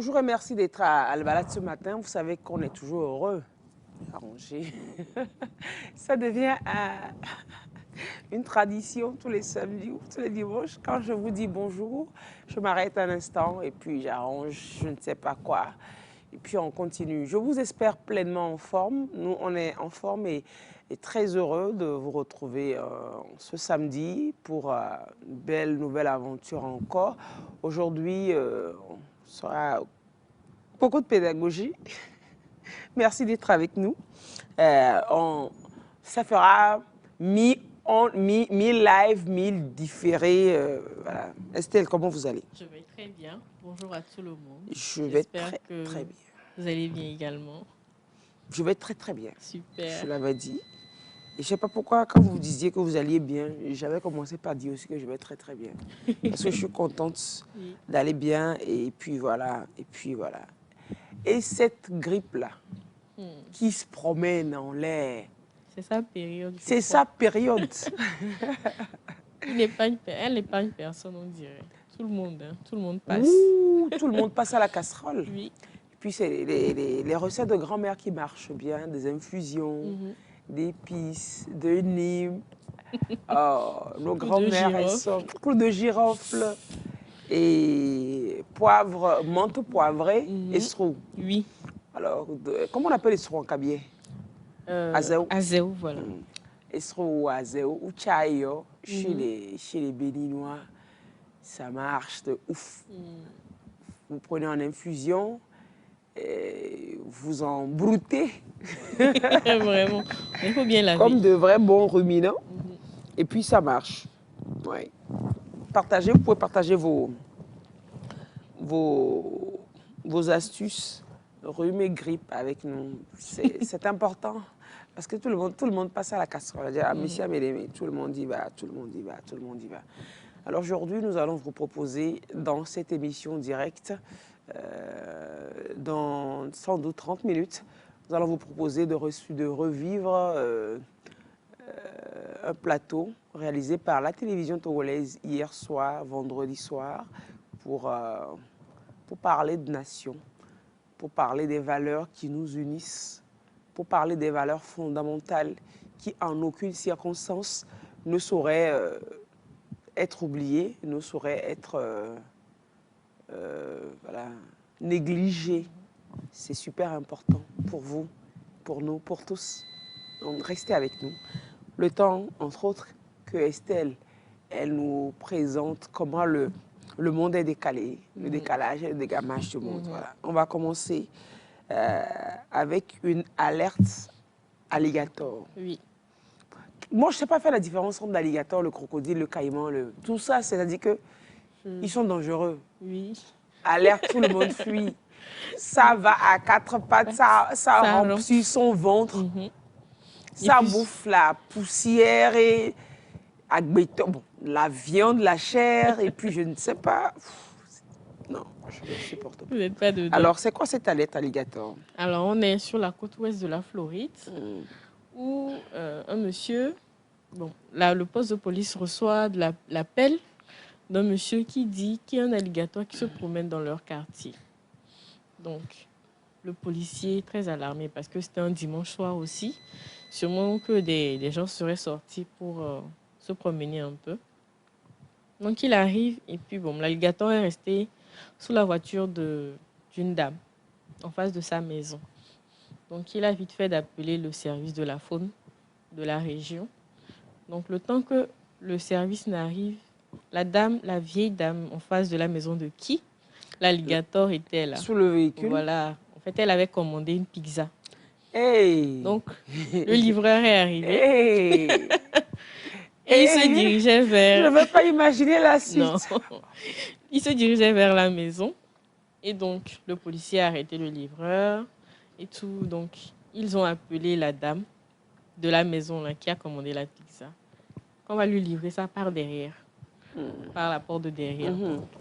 Bonjour et merci d'être à la balade ce matin. Vous savez qu'on est toujours heureux. Arrangé. Ça devient une tradition tous les samedis ou tous les dimanches. Quand je vous dis bonjour, je m'arrête un instant et puis j'arrange je ne sais pas quoi. Et puis on continue. Je vous espère pleinement en forme. Nous, on est en forme et très heureux de vous retrouver ce samedi pour une belle nouvelle aventure encore. Aujourd'hui, on sera beaucoup de pédagogie. Merci d'être avec nous. Ça fera mi-live, mi-différé. Voilà. Estelle, comment vous allez? Je vais très bien. Bonjour à tout le monde. Je vais très bien. Vous allez bien également. Je vais très bien. Super. Je l'avais dit. Et je ne sais pas pourquoi, quand vous disiez que vous alliez bien, j'avais commencé par dire aussi que je vais très bien. Parce que je suis contente d'aller bien et puis voilà. Et cette grippe-là, qui se promène en l'air. C'est sa période. C'est sa période. Elle n'épargne personne, on dirait. Tout le monde passe. Ouh, tout le monde passe à la casserole. Oui. Et puis c'est les recettes de grand-mère qui marchent bien, des infusions, d'épices, de Nîmes. Oh, nos grand-mères, elles sont clous de girofle et poivre, menthe poivrée et seroux. Oui. Alors, comment on appelle les seroux en cabier? Azéo. Azéo, voilà. Esro ou Azéo ou Chayo chez les Béninois, ça marche de ouf. Vous prenez en infusion, vous en broutez. Vraiment, il faut bien laver. Comme de vrais bons ruminants. Et puis ça marche. Ouais. Partagez, vous pouvez partager vos astuces rhume et grippe avec nous. C'est important. Parce que tout le monde passe à la casserole. Monsieur Amélémé, tout le monde y va. Alors aujourd'hui, nous allons vous proposer dans cette émission directe, dans sans doute 30 minutes, nous allons vous proposer de revivre un plateau réalisé par la télévision togolaise hier soir, vendredi soir, pour parler de nation, pour parler des valeurs qui nous unissent, pour parler des valeurs fondamentales qui, en aucune circonstance, ne sauraient être oubliées, ne sauraient être négligées. C'est super important pour vous, pour nous, pour tous. Donc, restez avec nous. Le temps, entre autres, que Estelle, elle nous présente comment le monde est décalé, le décalage et le dégamage du monde. Voilà. On va commencer avec une alerte alligator. Oui. Moi, je ne sais pas faire la différence entre l'alligator, le crocodile, le caïman, tout ça, c'est-à-dire que ils sont dangereux. Oui. Alerte, tout le monde fuit. Ça va à quatre pattes, ça remplit son ventre. Ça bouffe la poussière et la viande, la chair, et puis je ne sais pas. Non, je ne supporte pas. Vous n'êtes pas dedans. Alors, c'est quoi cette alerte alligator? Alors, on est sur la côte ouest de la Floride, où un monsieur, là, le poste de police reçoit l'appel d'un monsieur qui dit qu'il y a un alligator qui se promène dans leur quartier. Donc, le policier est très alarmé parce que c'était un dimanche soir aussi. Sûrement que des gens seraient sortis pour se promener un peu. Donc, il arrive et puis, l'alligator est resté sous la voiture d'une dame en face de sa maison. Donc, il a vite fait d'appeler le service de la faune de la région. Donc, le temps que le service n'arrive, la vieille dame en face de la maison de qui? L'alligator était là. Sous le véhicule? Voilà. En fait, elle avait commandé une pizza. Hey. Donc, le livreur est arrivé. Hey. Et il se dirigeait vers... Je ne veux pas imaginer la suite. Non. Il se dirigeait vers la maison. Et donc, le policier a arrêté le livreur et tout. Donc, ils ont appelé la dame de la maison là, qui a commandé la pizza. On va lui livrer ça par derrière, par la porte de derrière.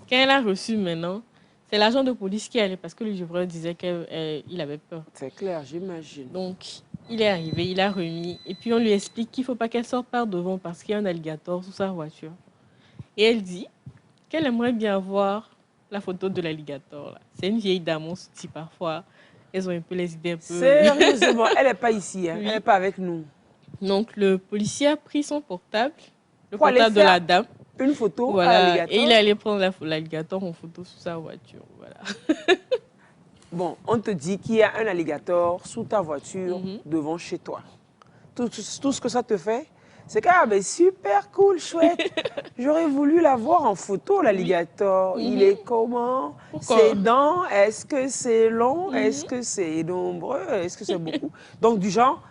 Quand elle a reçu maintenant, c'est l'agent de police qui est allé parce que le livreur disait qu'il avait peur. C'est clair, j'imagine. Donc, il est arrivé, il a remis. Et puis, on lui explique qu'il ne faut pas qu'elle sorte par devant parce qu'il y a un alligator sous sa voiture. Et elle dit qu'elle aimerait bien voir la photo de l'alligator, là. C'est une vieille dame, on se dit parfois. Elles ont un peu les idées un peu... Sérieusement, elle n'est pas ici, hein. Oui. Elle n'est pas avec nous. Donc, le policier a pris son portable, le Pour aller portable de la faire dame. une photo à Voilà. l'alligator. Et il est allé prendre l'alligator en photo sous sa voiture. Voilà. Bon, on te dit qu'il y a un alligator sous ta voiture devant chez toi. Tout ce que ça te fait, c'est que, ah ben super cool, chouette. J'aurais voulu la voir en photo, l'alligator. Oui. Il est comment? Pourquoi? Ses dents, est-ce que c'est long? Est-ce que c'est nombreux? Est-ce que c'est beaucoup? Donc, du genre,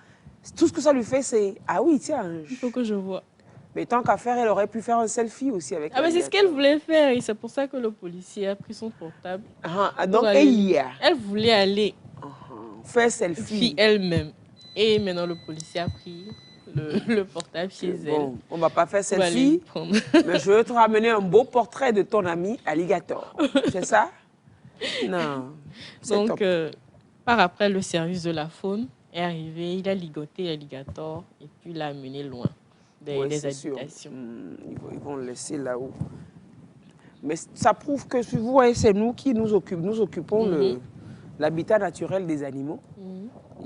tout ce que ça lui fait, c'est, ah oui, tiens. Il faut que je vois. Mais tant qu'à faire, elle aurait pu faire un selfie aussi avec Ah, mais c'est ce qu'elle voulait faire. Et c'est pour ça que le policier a pris son portable. Donc, elle voulait aller faire selfie elle-même. Et maintenant, le policier a pris le portable chez elle. Bon, on ne va pas faire selfie, mais je veux te ramener un beau portrait de ton ami alligator. C'est ça? Non. Donc, par après, le service de la faune est arrivé. Il a ligoté l'alligator et puis l'a amené loin des habitations. Ils vont le laisser là-haut. Mais ça prouve que, vous voyez, c'est nous qui nous occupons l'habitat naturel des animaux.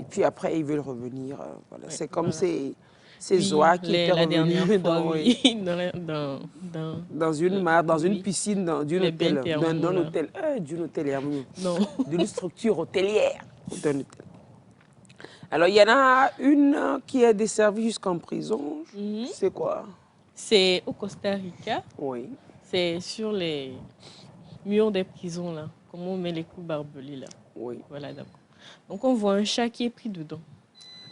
Et puis après, ils veulent revenir. Voilà. C'est comme ces oies qui étaient revenus dans une mare, dans une piscine, d'un hôtel. D'une hôtelière. Non. D'une structure hôtelière. Alors, il y en a une qui est desservie jusqu'en prison. C'est quoi? C'est au Costa Rica. Oui. C'est sur les murs des prisons, là. Comment on met les coups barbelés, là. Oui. Voilà, d'accord. Donc, on voit un chat qui est pris dedans.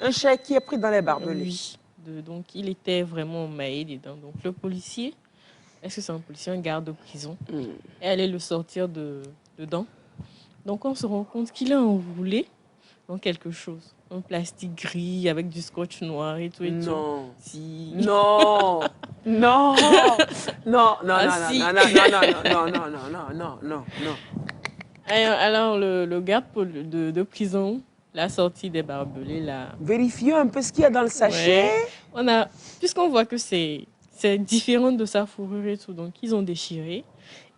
Un chat qui est pris dans les barbelés? Oui. Donc, il était vraiment maillé dedans. Donc, le policier, est-ce que c'est un policier, un garde de prison, est allé le sortir dedans. Donc, on se rend compte qu'il est enroulé dans quelque chose. Un plastique gris avec du scotch noir et tout. Non. Si. Non. Non. Non. Non. Alors, le garde de prison l'a sorti des barbelés là. Vérifiez un peu ce qu'il y a dans le sachet. Ouais. Puisqu'on voit que c'est différent de sa fourrure et tout, donc ils ont déchiré.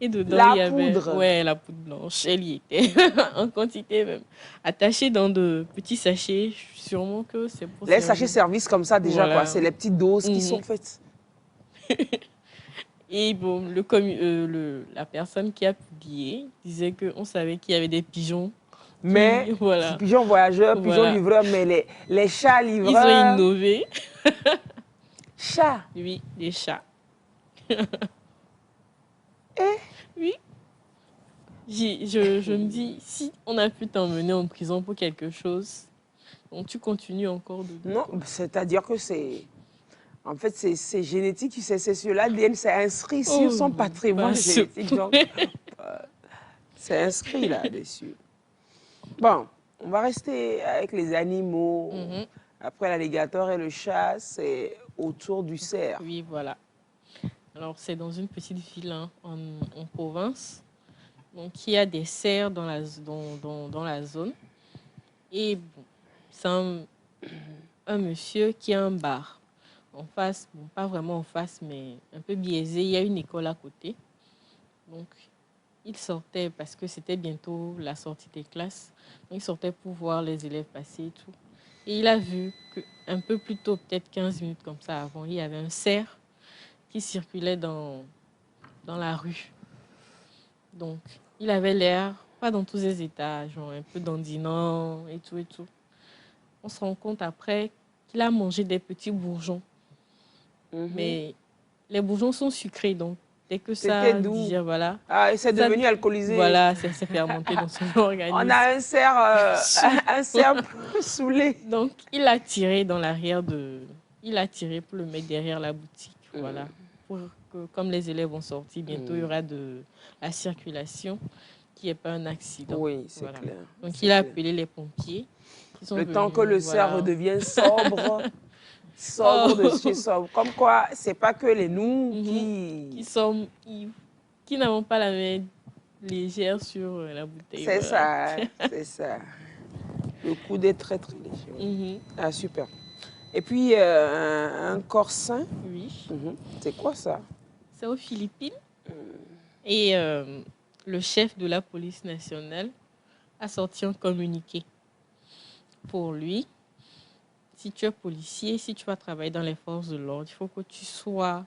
Et dedans, il y avait la poudre blanche. Elle y était, en quantité même. Attachée dans de petits sachets, sûrement que c'est pour les sachets services comme ça déjà, quoi. C'est les petites doses qui sont faites. Et bon, la personne qui a publié disait qu'on savait qu'il y avait des pigeons. Mais, pigeons voyageurs, pigeons livreurs, mais les chats livreurs... Ils ont innové. Chats? Oui, des chats. Oui. Je me dis, si on a pu t'emmener en prison pour quelque chose, donc tu continues encore de... Non, c'est-à-dire que c'est... En fait, c'est génétique, c'est sur l'ADN, c'est inscrit sur son patrimoine génétique. Donc, c'est inscrit là-dessus. Bon, on va rester avec les animaux. Après l'alligator et le chat, c'est autour du cerf. Oui, voilà. Alors, c'est dans une petite ville en province. Donc, il y a des cerfs dans la zone. Et bon, c'est un monsieur qui a un bar. En face, bon, pas vraiment en face, mais un peu biaisé. Il y a une école à côté. Donc, il sortait parce que c'était bientôt la sortie des classes. Donc, il sortait pour voir les élèves passer et tout. Et il a vu qu'un peu plus tôt, peut-être 15 minutes comme ça avant, il y avait un cerf qui circulait dans la rue. Donc, il avait l'air, pas dans tous ses états, genre un peu dandinant et tout et tout. On se rend compte après qu'il a mangé des petits bourgeons. Mais les bourgeons sont sucrés, donc dès que ça digère, voilà. Ah, et c'est devenu alcoolisé. Voilà, c'est fermenté dans son organisme. On a un cerf saoulé. Donc, il l'a tiré dans l'arrière il l'a tiré pour le mettre derrière la boutique, voilà. Pour que, comme les élèves vont sortir, bientôt il y aura de la circulation, qu'il n'y ait pas un accident. Oui, c'est clair. Donc, il a appelé les pompiers. Le temps que le cerf redevienne sobre. De chez sobre. Comme quoi, c'est pas que les nous qui n'avons pas la main légère sur la bouteille. C'est ça, c'est ça. Le coude est très, très léger. Ah, super. Et puis, un corsin. Oui. C'est quoi ça? C'est aux Philippines. Et le chef de la police nationale a sorti un communiqué. Pour lui, si tu es policier, si tu vas travailler dans les forces de l'ordre, il faut que tu sois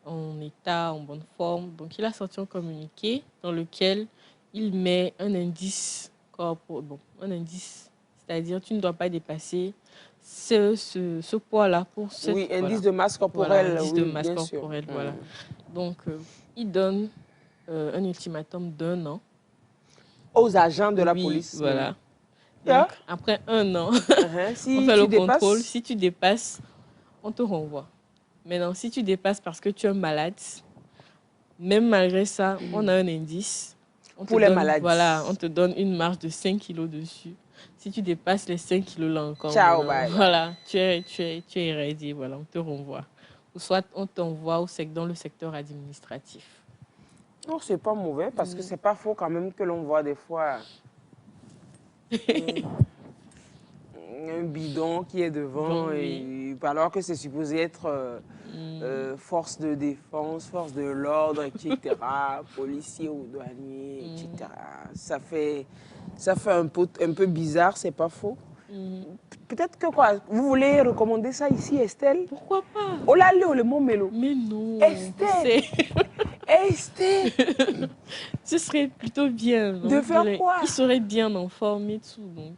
en état, en bonne forme. Donc, il a sorti un communiqué dans lequel il met un indice un indice, c'est-à-dire tu ne dois pas dépasser ce poids-là pour cette... Oui, indice voilà. de masse Voilà, corporelle, indice oui, de masse bien sûr. corporelle, voilà. Donc, il donne un ultimatum d'1 an. Aux agents de la Oui, police. voilà. Yeah. Donc, après 1 an, Si on fait tu le dépasses, contrôle. Si tu dépasses, on te renvoie. Maintenant, si tu dépasses parce que tu es malade, même malgré ça, on a un indice. pour les malades. Voilà, on te donne une marge de 5 kilos dessus. Si tu dépasses les 5 kilos là encore, Ciao, maintenant, bye. voilà, tu es irradié, voilà, on te renvoie. Ou soit on t'envoie dans le secteur administratif. Non, c'est pas mauvais parce que c'est pas faux quand même que l'on voit des fois un bidon qui est devant, Bon, et, alors que c'est supposé être force de défense, force de l'ordre, etc., policier ou douanier, etc. Ça fait un peu bizarre, c'est pas faux. Peut-être que quoi, vous voulez recommander ça ici, Estelle? Pourquoi pas? Oh là là, le mot mélo. Mais non. Estelle. Estelle. Ce serait plutôt bien. Non? De faire quoi? Il serait bien en forme et tout. Donc.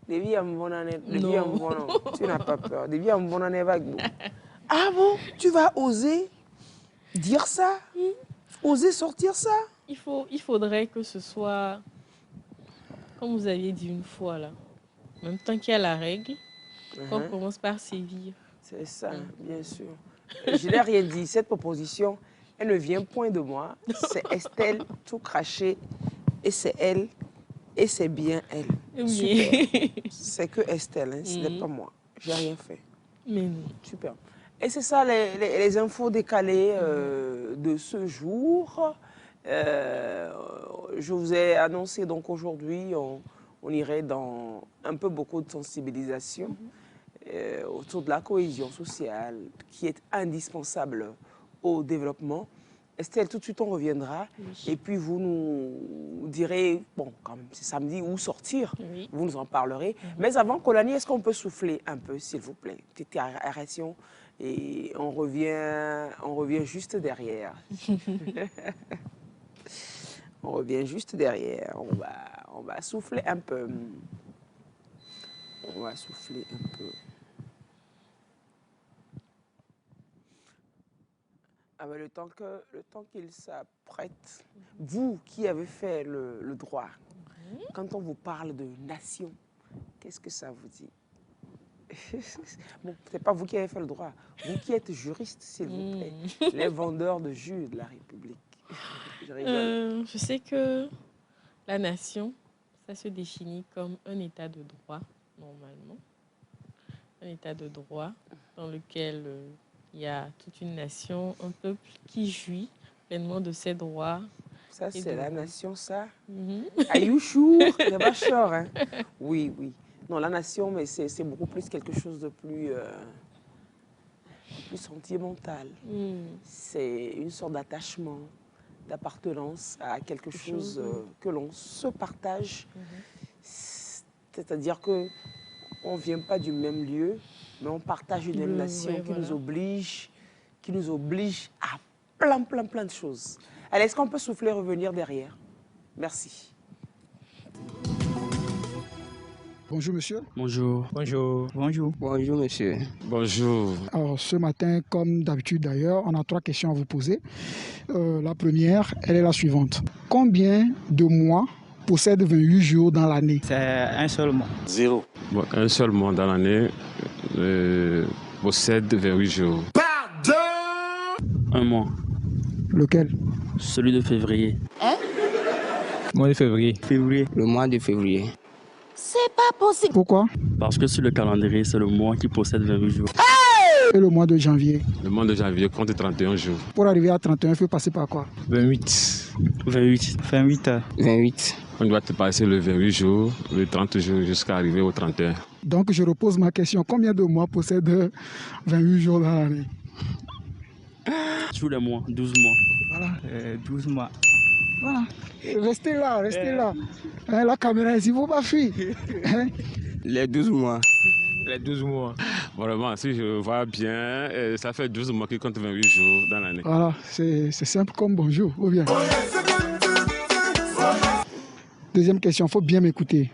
Tu n'as pas peur. Ah bon? Tu vas oser dire ça? Oser sortir ça? Il faudrait que ce soit, comme vous aviez dit une fois là, en même temps qu'il y a la règle, qu'on commence par sévir. C'est ça, bien sûr. Je n'ai rien dit. Cette proposition, elle ne vient point de moi. C'est Estelle tout craché. Et c'est elle. Et c'est bien elle. Oui. Super. C'est que Estelle, hein, ce n'est pas moi. J'ai rien fait. Mais non. Super. Et c'est ça les infos décalées de ce jour. Je vous ai annoncé donc aujourd'hui, on irait dans un peu beaucoup de sensibilisation autour de la cohésion sociale qui est indispensable au développement. Estelle, tout de suite on reviendra et puis vous nous direz, bon, quand même c'est samedi, où sortir, vous nous en parlerez. Mais avant, Kolani, est-ce qu'on peut souffler un peu, s'il vous plaît? Petite aération et on revient juste derrière. On revient juste derrière, on va souffler un peu. On va souffler un peu. Ah ben, le temps qu'il s'apprête, vous qui avez fait le droit, quand on vous parle de nation, qu'est-ce que ça vous dit? Bon, c'est pas vous qui avez fait le droit, vous qui êtes juriste, s'il vous plaît, les vendeurs de jus de la République. Je rigole. Je sais que la nation, ça se définit comme un état de droit, normalement. Un état de droit dans lequel il y a toute une nation, un peuple qui jouit pleinement de ses droits. Ça, c'est la nation, ça? Mm-hmm. Are you sure? C'est pas sûr, hein? Oui, oui. Non, la nation, mais c'est beaucoup plus quelque chose de plus sentimental. C'est une sorte d'attachement, d'appartenance à quelque chose que l'on se partage. C'est-à-dire que on ne vient pas du même lieu, mais on partage une même nation qui nous oblige à plein de choses. Allez, est-ce qu'on peut souffler, revenir derrière? Merci. Bonjour monsieur. Bonjour. Bonjour. Bonjour. Bonjour monsieur. Bonjour. Alors ce matin, comme d'habitude d'ailleurs, on a 3 questions à vous poser. La première, elle est la suivante. Combien de mois possède 28 jours dans l'année? C'est un seul mois. 0. Bon, un seul mois dans l'année possède 28 jours. Pardon! Un mois. Lequel? Celui de février. Mois de février. Le mois de février. C'est pas possible. Pourquoi? Parce que sur le calendrier, c'est le mois qui possède 28 jours. Et le mois de janvier? Le mois de janvier compte 31 jours. Pour arriver à 31, il faut passer par quoi? 28. 28. 28. On doit te passer le 28 jours, le 30 jours jusqu'à arriver au 31. Donc je repose ma question. Combien de mois possède 28 jours dans l'année? Tous les mois, 12 mois. Voilà. 12 mois. Voilà. Restez là, restez là. Hein, la caméra ici, il ne faut pas fuir. Hein? Les 12 mois. Les 12 mois. Vraiment, si je vois bien, ça fait 12 mois qui compte 28 jours dans l'année. Voilà, c'est simple comme bonjour. Ou bien. Deuxième question, il faut bien m'écouter.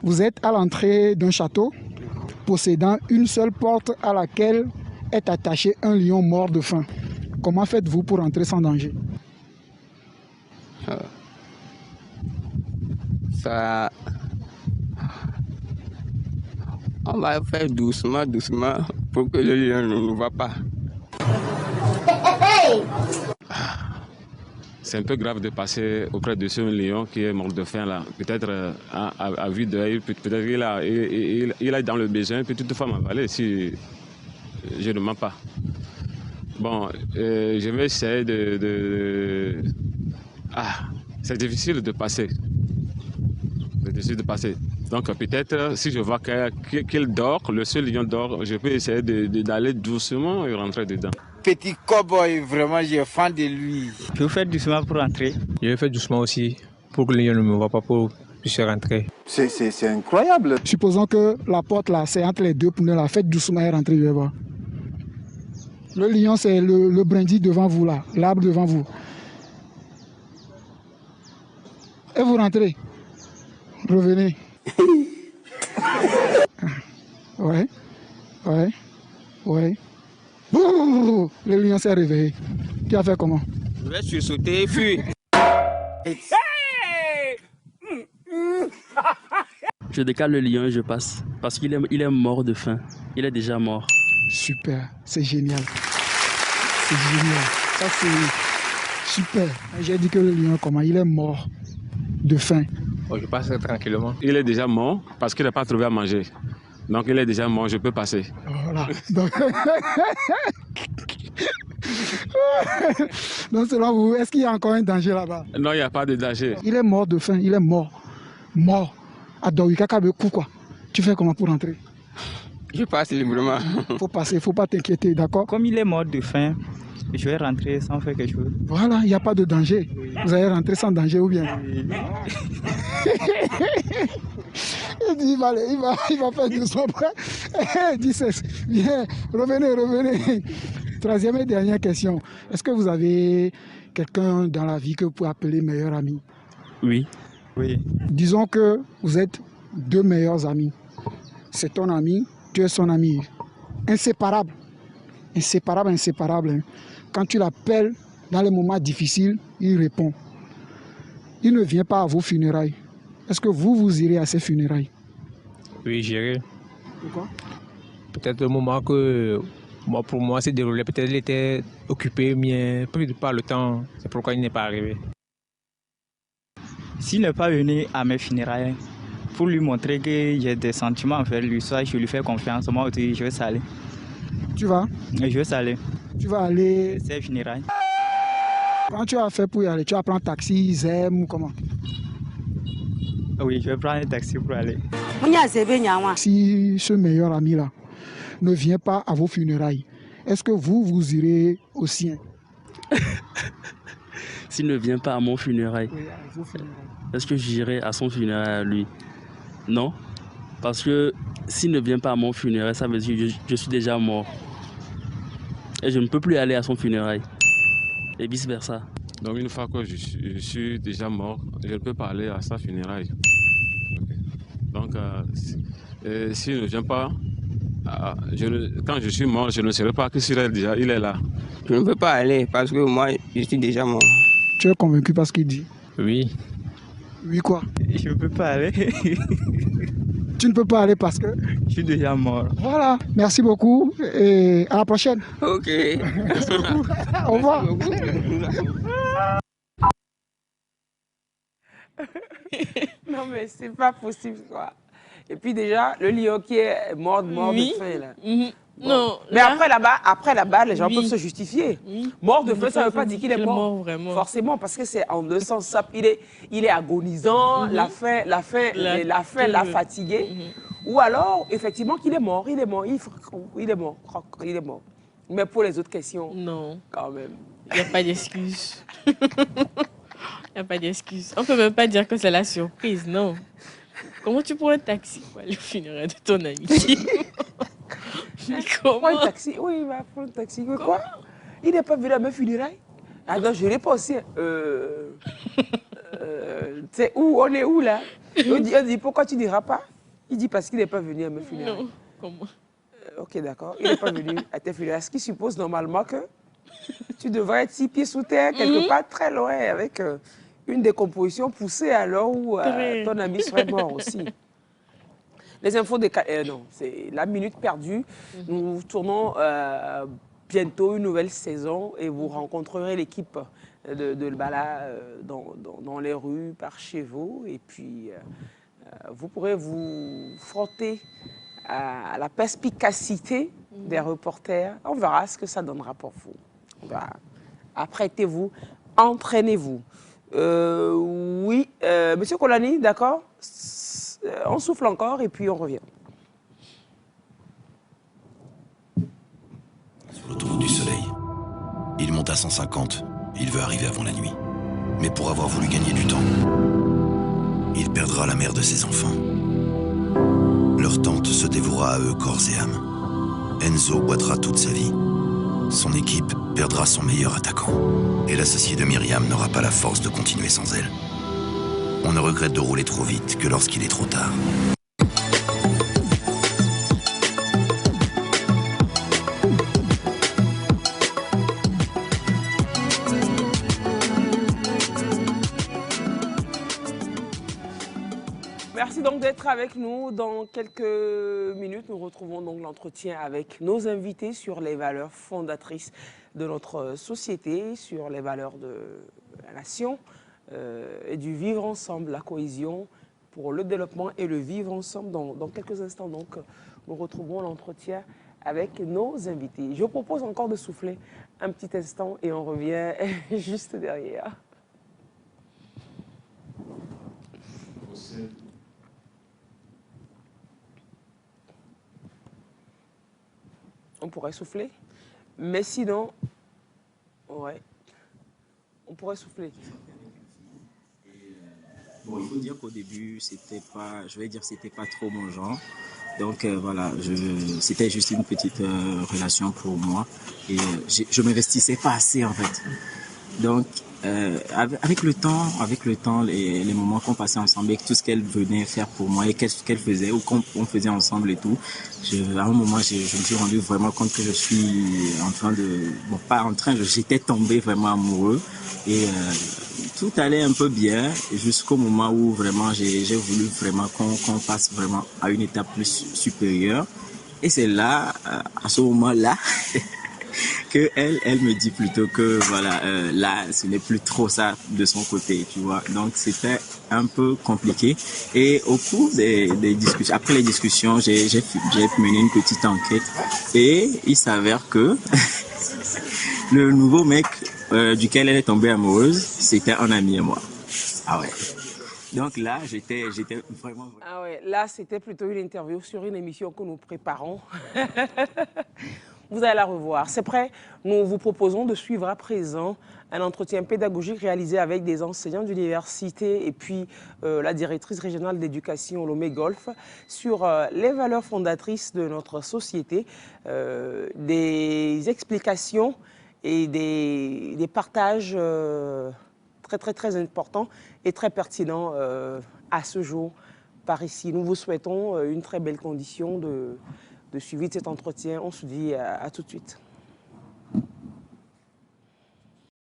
Vous êtes à l'entrée d'un château possédant une seule porte à laquelle est attaché un lion mort de faim. Comment faites-vous pour entrer sans danger? Ça... On va faire doucement, doucement, pour que le lion ne nous voit pas. C'est un peu grave de passer auprès de ce lion qui est mort de faim là. Peut-être à vue d'œil, peut-être il est dans le besoin, peut toutefois m'avaler si je ne mens pas. Bon, je vais essayer c'est difficile de passer. C'est difficile de passer. Donc peut-être si je vois qu'il dort, le seul lion dort, je peux essayer d'aller doucement et rentrer dedans. Petit cowboy, vraiment, j'ai fan de lui. Je vais faire doucement pour rentrer. Je vais faire doucement aussi pour que le lion ne me voit pas pour puisse rentrer. C'est incroyable. Supposons que la porte là, c'est entre les deux poneys là. Faites doucement et rentrez, je vais voir. Le lion, c'est le brindille devant vous là, l'arbre devant vous. Et vous rentrez. Revenez. Ouais. Ouais. Ouais. Bouh, le lion s'est réveillé. Tu as fait comment? Je vais sursauter et fuir. Je décale le lion et je passe. Parce qu'il est mort de faim. Il est déjà mort. Super, c'est génial. C'est génial. Ça c'est super. J'ai dit que le lion, comment? Il est mort de faim. Oh, je passe tranquillement. Il est déjà mort parce qu'il n'a pas trouvé à manger. Donc il est déjà mort, je peux passer. Voilà. Donc, donc selon vous, est-ce qu'il y a encore un danger là-bas? Non, il n'y a pas de danger. Il est mort de faim, il est mort. Mort. Adoui Kakabekou quoi. Tu fais comment pour entrer? Je passe librement. Faut passer, faut pas t'inquiéter, d'accord? Comme il est mort de faim, je vais rentrer sans faire quelque chose. Voilà, il n'y a pas de danger. Vous allez rentrer sans danger ou bien? Il dit, il va faire du son. Il dit, viens, revenez. Troisième et dernière question. Est-ce que vous avez quelqu'un dans la vie que vous pouvez appeler meilleur ami? Oui. Oui. Disons que vous êtes deux meilleurs amis. C'est ton ami, tu es son ami. Inséparable. Inséparable. Hein. Quand tu l'appelles dans les moments difficiles, il répond. Il ne vient pas à vos funérailles. Est-ce que vous irez à ses funérailles? Oui, j'irai. Pourquoi? Peut-être le moment que pour moi c'est déroulé, peut-être il était occupé, mais peut-être pas le temps. C'est pourquoi il n'est pas arrivé. S'il n'est pas venu à mes funérailles, pour lui montrer que j'ai des sentiments envers lui, soit je lui fais confiance, moi aussi je vais saler. Tu vas? Je vais saler. Tu vas aller... C'est funérailles. Quand tu as fait pour y aller, tu vas prendre taxi, Zem ou comment? Oui, je vais prendre un taxi pour aller. Si ce meilleur ami-là ne vient pas à vos funérailles, est-ce que vous irez au sien? S'il ne vient pas à mon funérail, Oui, à vos funérailles. est-ce que j'irai à son funérail à lui? Non. Parce que s'il ne vient pas à mon funérail, ça veut dire que je suis déjà mort. Et je ne peux plus aller à son funérail. Et vice-versa. Donc une fois que je suis déjà mort, je ne peux pas aller à sa funéraille. Okay. Donc s'il ne vient pas, quand je suis mort, je ne saurais pas qu'il est là. Je ne peux pas aller parce que moi, je suis déjà mort. Tu es convaincu par ce qu'il dit? Oui. Oui quoi? Je ne peux pas aller. Tu ne peux pas aller parce que... Je suis déjà mort. Voilà, merci beaucoup et à la prochaine. Ok. Merci beaucoup. Au revoir. Non mais c'est pas possible quoi. Et puis déjà, le lion qui est mort Oui. de faim là. Mhm. Bon. Non. Mais là- après là-bas, les gens Oui. peuvent se justifier. Oui. Mort de Il faim, ne ça ne veut pas pas dire qu'il est mort. vraiment. Forcément, parce que c'est en deux sens. Ça, il est agonisant, la faim l'a fatigué. Ou alors, effectivement, qu'il est mort. Il est mort. Mais pour les autres questions, Non, quand même. il n'y a pas d'excuse. Il n'y a pas d'excuse. On ne peut même pas dire que c'est la surprise, non. Comment tu prends un taxi pour aller au funérailles de ton ami? Prends un taxi. Oui, il va prendre un taxi. Mais quoi? Il n'est pas venu à mes funérailles? Ah non, je n'ai pas aussi. C'est où? On est où là? On dit pourquoi tu ne diras pas? Il dit parce qu'il n'est pas venu à mes funérailles. Non, comment? Ok, d'accord. Il n'est pas venu à tes funérailles. Ce qui suppose normalement que tu devrais être 6 pieds sous terre, quelque part très loin, avec une décomposition poussée à l'heure où ton ami serait mort aussi. Les infos de... non, c'est la minute perdue. Nous tournons bientôt une nouvelle saison et vous rencontrerez l'équipe de Bala dans les rues, par chez vous. Et puis, vous pourrez vous frotter à la perspicacité des reporters. On verra ce que ça donnera pour vous. Apprêtez-vous, entraînez-vous. Oui, Monsieur Kolani, d'accord? On souffle encore et puis on revient. Sur l'autoroute du soleil, il monte à 150. Il veut arriver avant la nuit. Mais pour avoir voulu gagner du temps, il perdra la mère de ses enfants. Leur tante se dévouera à eux corps et âme. Enzo boitera toute sa vie. Son équipe perdra son meilleur attaquant. Et l'associé de Myriam n'aura pas la force de continuer sans elle. On ne regrette de rouler trop vite que lorsqu'il est trop tard. Merci donc d'être avec nous. Dans quelques minutes, nous retrouvons donc l'entretien avec nos invités sur les valeurs fondatrices de notre société, sur les valeurs de la nation et du vivre ensemble, la cohésion pour le développement et le vivre ensemble. Dans quelques instants, donc, nous retrouvons l'entretien avec nos invités. Je vous propose encore de souffler un petit instant et on revient juste derrière. On pourrait souffler, mais sinon, ouais, on pourrait souffler. Bon, il faut dire qu'au début, c'était pas, je vais dire, c'était pas trop mon genre. Donc voilà, c'était juste une petite relation pour moi et je m'investissais pas assez en fait. Donc avec le temps, les moments qu'on passait ensemble, et tout ce qu'elle venait faire pour moi et qu'elle faisait ou qu'on faisait ensemble et tout, à un moment je me suis rendu vraiment compte que je suis en train de, bon pas en train, j'étais tombé vraiment amoureux et tout allait un peu bien jusqu'au moment où vraiment j'ai voulu vraiment qu'on passe vraiment à une étape plus supérieure. Et c'est là, à ce moment-là, que elle me dit plutôt que voilà, là, ce n'est plus trop ça de son côté, tu vois. Donc c'était un peu compliqué. Et au cours des discussions, après les discussions, j'ai mené une petite enquête et il s'avère que le nouveau mec duquel elle est tombée amoureuse, c'était un ami à moi. Ah ouais. Donc là, j'étais vraiment... Ah ouais, là, c'était plutôt une interview sur une émission que nous préparons. Vous allez la revoir. C'est prêt? Nous vous proposons de suivre à présent un entretien pédagogique réalisé avec des enseignants d'université et puis la directrice régionale d'éducation, Lomé Golf, sur les valeurs fondatrices de notre société, des explications et des partages très importants et très pertinents à ce jour par ici. Nous vous souhaitons une très belle condition de suivi de cet entretien. On se dit à tout de suite.